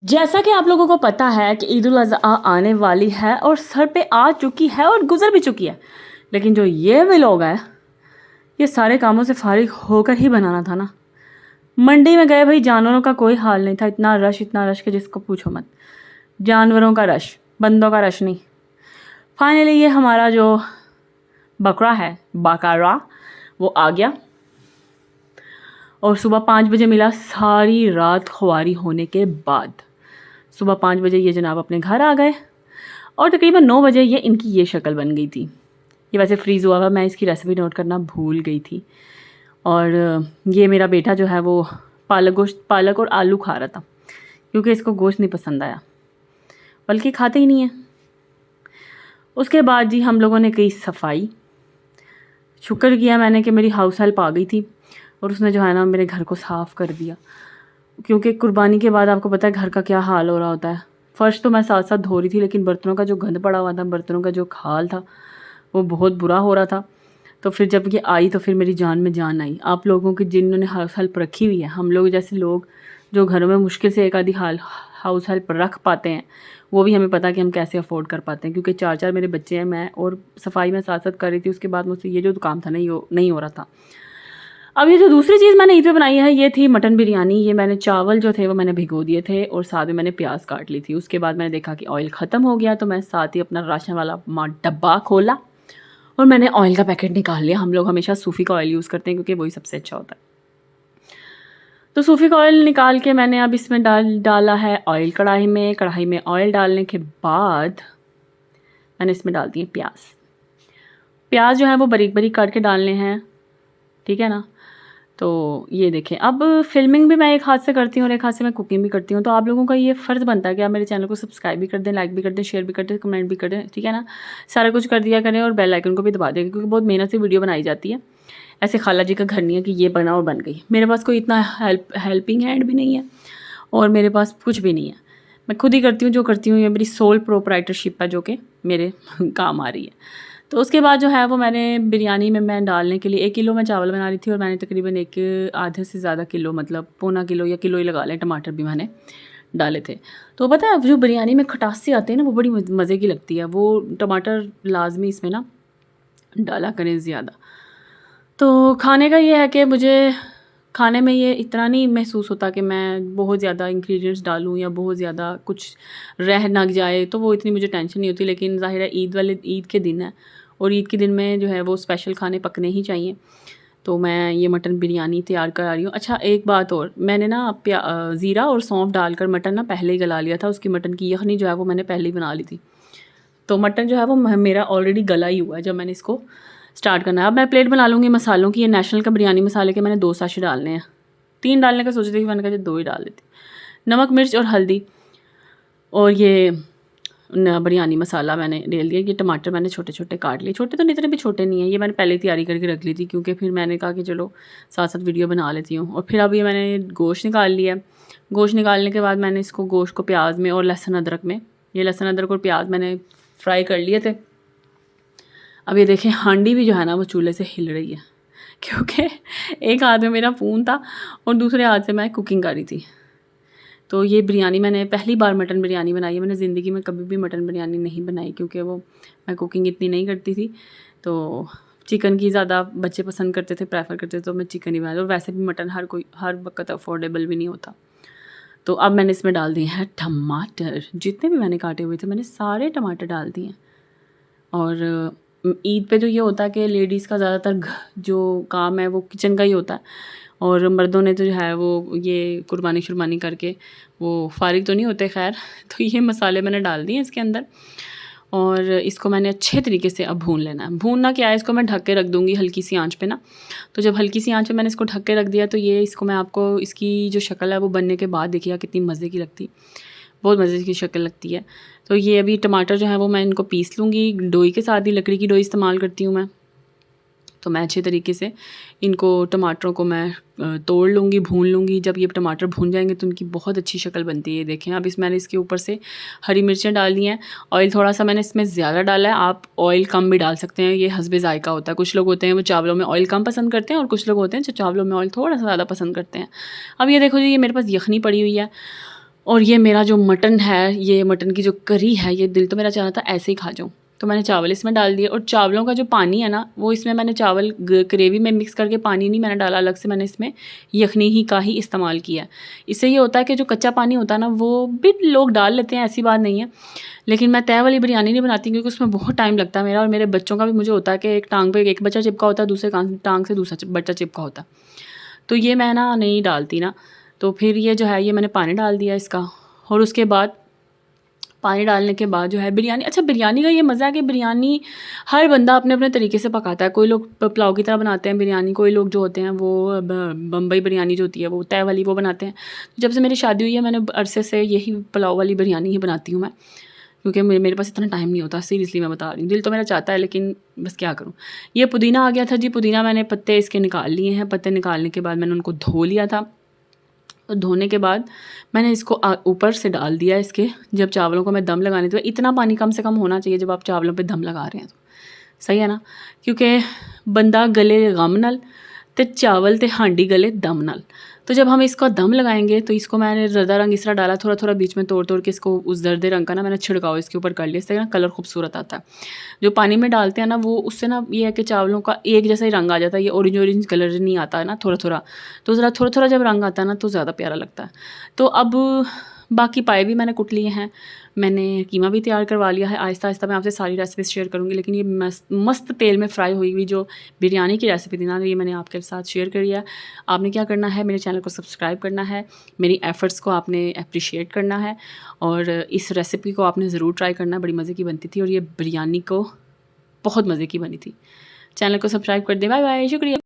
जैसा कि आप लोगों को पता है कि ईद उल अज़हा आने वाली है और सर पे आ चुकी है और गुजर भी चुकी है। लेकिन जो ये व्लॉग है, ये सारे कामों से फारिग होकर ही बनाना था ना। मंडी में गए भाई, जानवरों का कोई हाल नहीं था। इतना रश कि जिसको पूछो मत। जानवरों का रश, बंदों का रश नहीं। फाइनली ये हमारा जो बकरा है, बकरा, वो आ गया और सुबह 5 बजे मिला, सारी रात खुआरी होने के बाद। सुबह 5 बजे ये जनाब अपने घर आ गए और तकरीबन 9 बजे ये इनकी ये शक्ल बन गई थी। ये वैसे फ्रीज़ हुआ हुआ, मैं इसकी रेसिपी नोट करना भूल गई थी। और ये मेरा बेटा जो है वो पालक और आलू खा रहा था क्योंकि इसको गोश्त नहीं पसंद आया, बल्कि खाते ही नहीं है। उसके बाद जी हम लोगों ने की सफाई। शुक्र किया मैंने कि मेरी हाउस हेल्प आ गई थी और उसने जो है ना मेरे घर को साफ़ कर दिया, क्योंकि कुर्बानी के बाद आपको पता है घर का क्या हाल हो रहा होता है। फ़र्श तो मैं साथ साथ धो रही थी, लेकिन बर्तनों का जो गंद पड़ा हुआ था, बर्तनों का जो हाल था, वो बहुत बुरा हो रहा था। तो फिर जब ये आई तो फिर मेरी जान में जान आई। आप लोगों की जिन्होंने हाउस हेल्प रखी हुई है, हम लोग जैसे लोग जो घरों में मुश्किल से एक आधी हाउस हेल्प रख पाते हैं, वो भी हमें पता कि हम कैसे अफोर्ड कर पाते हैं। क्योंकि 4 मेरे बच्चे हैं, मैं और सफाई में साथ साथ कर रही थी। उसके बाद मुझसे ये जो काम था नहीं हो रहा था। अब ये जो दूसरी चीज़ मैंने ईद पे बनाई है, ये थी मटन बिरयानी। ये मैंने चावल जो थे वो मैंने भिगो दिए थे और साथ में मैंने प्याज काट ली थी। उसके बाद मैंने देखा कि ऑयल ख़त्म हो गया, तो मैं साथ ही अपना राशन वाला डब्बा खोला और मैंने ऑयल का पैकेट निकाल लिया। हम लोग हमेशा सूफी का ऑयल यूज़ करते हैं क्योंकि वही सबसे अच्छा होता है। तो सूफी का ऑयल निकाल के मैंने अब इसमें डाला है ऑयल कढ़ाई में ऑयल डालने के बाद मैंने इसमें डाल दिए प्याज जो है वो बारीक बारीक काट के डालने हैं, ठीक है ना। तो ये देखें, अब फिल्मिंग भी मैं एक हाथ से करती हूँ और एक हाथ से मैं कुकिंग भी करती हूँ। तो आप लोगों का ये फ़र्ज़ बनता है कि आप मेरे चैनल को सब्सक्राइब भी कर दें, लाइक भी कर दें, शेयर भी कर दें, कमेंट भी कर दें, ठीक है ना। सारा कुछ कर दिया करें और बेल आइकन को भी दबा दें, क्योंकि बहुत मेहनत से वीडियो बनाई जाती है। ऐसे खाला जी का घर नहीं है कि ये बना और बन गई। मेरे पास कोई इतना हेल्पिंग हैंड भी नहीं है और मेरे पास कुछ भी नहीं है। मैं खुद ही करती हूँ जो करती हूँ। ये मेरी सोल प्रोप्राइटरशिप है जो कि मेरे काम आ रही है। तो उसके बाद जो है वो मैंने बिरयानी में मैं डालने के लिए 1 किलो मैं चावल बना रही थी और मैंने तकरीबन एक आधे से ज़्यादा किलो, मतलब पौना किलो या किलो ही लगा लें, टमाटर भी मैंने डाले थे। तो पता है जो बिरयानी में खटास से आते हैं ना, वो बड़ी मज़े की लगती है। वो टमाटर लाजमी इसमें ना डाला करें ज़्यादा। तो खाने का ये है कि मुझे खाने में ये इतना नहीं महसूस होता कि मैं बहुत ज़्यादा इंग्रेडिएंट्स डालूँ या बहुत ज़्यादा कुछ रह ना जाए, तो वो इतनी मुझे टेंशन नहीं होती। लेकिन ज़ाहिर है ईद के दिन है और ईद के दिन में जो है वो स्पेशल खाने पकने ही चाहिए। तो मैं ये मटन बिरयानी तैयार करा रही हूँ। अच्छा, एक बात और, मैंने ना ज़ीरा और सौंफ डालकर मटन ना पहले ही गला लिया था। उसकी मटन की यखनी जो है वो मैंने पहले ही बना ली थी। तो मटन जो है वो मेरा ऑलरेडी गला ही हुआ है जब मैंने इसको स्टार्ट करना है। अब मैं प्लेट बना लूँगी मसालों की। ये नेशनल का बिरयानी मसाले के मैंने 2 साशे डालने हैं। 3 डालने का सोच रही थी, मैंने कहा 2 ही डाल देती। नमक, मिर्च और हल्दी, और ये बिरयानी मसाला मैंने डाल दिया। ये टमाटर मैंने छोटे छोटे काट लिए, छोटे तो इतने भी छोटे नहीं है। ये मैंने पहले तैयारी करके रख ली थी क्योंकि फिर मैंने कहा कि चलो साथ साथ वीडियो बना लेती हूँ। और फिर अब ये मैंने गोश्त निकाल लिया। गोश्त निकालने के बाद मैंने इसको गोश्त को प्याज में और लहसुन अदरक में, ये लहसुन अदरक और प्याज मैंने फ्राई कर लिए थे। अब ये देखें, हांडी भी जो है ना वो चूल्हे से हिल रही है क्योंकि एक हाथ में मेरा फ़ोन था और दूसरे हाथ से मैं कुकिंग कर रही थी। तो ये बिरयानी मैंने पहली बार मटन बिरयानी बनाई है। मैंने ज़िंदगी में कभी भी मटन बिरयानी नहीं बनाई क्योंकि वो मैं कुकिंग इतनी नहीं करती थी। तो चिकन की ज़्यादा बच्चे पसंद करते थे, प्रेफर करते थे, तो मैं चिकन ही बनाई। और वैसे भी मटन हर वक्त अफोर्डेबल भी नहीं होता। तो अब मैंने इसमें डाल दिए हैं टमाटर। जितने भी मैंने काटे हुए थे मैंने सारे टमाटर डाल दिए हैं। और ईद पे तो ये होता है कि लेडीज़ का ज़्यादातर जो काम है वो किचन का ही होता है और मर्दों ने तो जो है वो ये कुर्बानी शुरबानी करके वो फारिग तो नहीं होते। खैर, तो ये मसाले मैंने डाल दिए इसके अंदर और इसको मैंने अच्छे तरीके से अब भून लेना है। भूनना क्या है, इसको मैं ढक के रख दूँगी हल्की सी आंच पे ना। तो जब हल्की सी आंच पे मैंने इसको ढक के रख दिया तो ये इसको मैं आपको इसकी जो शक्ल है वो बनने के बाद देखिएगा कितनी मज़े की लगती, बहुत मज़े की शक्ल लगती है। तो ये अभी टमाटर जो है वो मैं इनको पीस लूँगी डोई के साथ ही। लकड़ी की डोई इस्तेमाल करती हूँ मैं। तो मैं अच्छे तरीके से इनको टमाटरों को मैं तोड़ लूँगी, भून लूँगी। जब ये टमाटर भून जाएंगे तो उनकी बहुत अच्छी शक्ल बनती है। ये देखें, अब मैंने इसके ऊपर से हरी मिर्चें डाली हैं। ऑयल थोड़ा सा मैंने इसमें ज़्यादा डाला है, आप ऑयल कम भी डाल सकते हैं, ये हस्बे ज़ायका होता है। कुछ लोग होते हैं वो चावलों में ऑयल कम पसंद करते हैं और कुछ लोग होते हैं जो चावलों में ऑयल थोड़ा सा ज़्यादा पसंद करते हैं। अब ये देखो जी, ये मेरे पास यखनी पड़ी हुई है और ये मेरा जो मटन है, ये मटन की जो करी है, ये दिल तो मेरा चाह रहा था ऐसे ही खा जाऊँ। तो मैंने चावल इसमें डाल दिए और चावलों का जो पानी है ना, वो इसमें मैंने चावल ग्रेवी में मिक्स करके पानी नहीं मैंने डाला अलग से, मैंने इसमें यखनी ही का ही इस्तेमाल किया। इससे ये होता है कि जो कच्चा पानी होता है ना, वो भी लोग डाल लेते हैं, ऐसी बात नहीं है। लेकिन मैं तय वाली बिरयानी नहीं बनाती क्योंकि उसमें बहुत टाइम लगता है मेरा, और मेरे बच्चों का भी मुझे होता है कि एक टांग पे एक बच्चा चिपका होता है, दूसरे टांग से दूसरा बच्चा चिपका होता है, तो ये मैं ना नहीं डालती ना। तो फिर ये जो है, ये मैंने पानी डाल दिया इसका, और उसके बाद पानी डालने के बाद जो है बिरयानी, अच्छा बिरयानी का ये मज़ा है कि बिरयानी हर बंदा अपने अपने तरीके से पकाता है। कोई लोग पुलाव की तरह बनाते हैं बिरयानी, कोई लोग जो होते हैं वो बम्बई बिरयानी जो होती है वो तय वाली वो बनाते हैं। जब से मेरी शादी हुई है मैंने अरसे से यही पुलाव वाली बिरयानी ही बनाती हूँ मैं, क्योंकि मेरे पास इतना टाइम नहीं होता, सीरियसली मैं बता रही हूँ। दिल तो मेरा चाहता है लेकिन बस क्या करूँ। ये पुदीना आ गया था जी, पुदीना मैंने पत्ते इसके निकाल लिए हैं। पत्ते निकालने के बाद मैंने उनको धो लिया था, और धोने के बाद मैंने इसको ऊपर से डाल दिया इसके। जब चावलों को मैं दम लगाने, तो इतना पानी कम से कम होना चाहिए जब आप चावलों पे दम लगा रहे हैं, तो सही है ना, क्योंकि बंदा गले गम नल ते चावल ते हांडी गले दम नल। तो जब हम इसका दम लगाएंगे तो इसको मैंने ज़रदा रंग इस तरह डाला, थोड़ा थोड़ा बीच में तोड़ तोड़ के इसको उस जर्दे रंग का ना मैंने छिड़काव इसके ऊपर कर लिया, इससे ना कलर खूबसूरत आता है। जो पानी में डालते हैं ना वो उससे ना ये है कि चावलों का एक जैसा ही रंग आ जाता है, ये ऑरेंज ऑरेंज कलर नहीं आता है ना, थोड़ा थोड़ा। तो ज़रा थोड़ा थोड़ा जब रंग आता है ना तो ज़्यादा प्यारा लगता है। तो अब बाकी पाए भी मैंने कुट लिए हैं, मैंने कीमा भी तैयार करवा लिया है। आहिस्ता आहिस्ता मैं आपसे सारी रेसिपीज़ शेयर करूँगी, लेकिन ये मस्त तेल में फ्राई हुई हुई जो बिरयानी की रेसिपी थी ना, ये मैंने आपके साथ शेयर करी है। आपने क्या करना है, मेरे चैनल को सब्सक्राइब करना है, मेरी एफ़र्ट्स को आपने अप्रिशिएट करना है, और इस रेसिपी को आपने ज़रूर ट्राई करना है। बड़ी मज़े की बनती थी और ये बिरयानी को बहुत मज़े की बनी थी। चैनल को सब्सक्राइब कर दें। बाय बाय, शुक्रिया।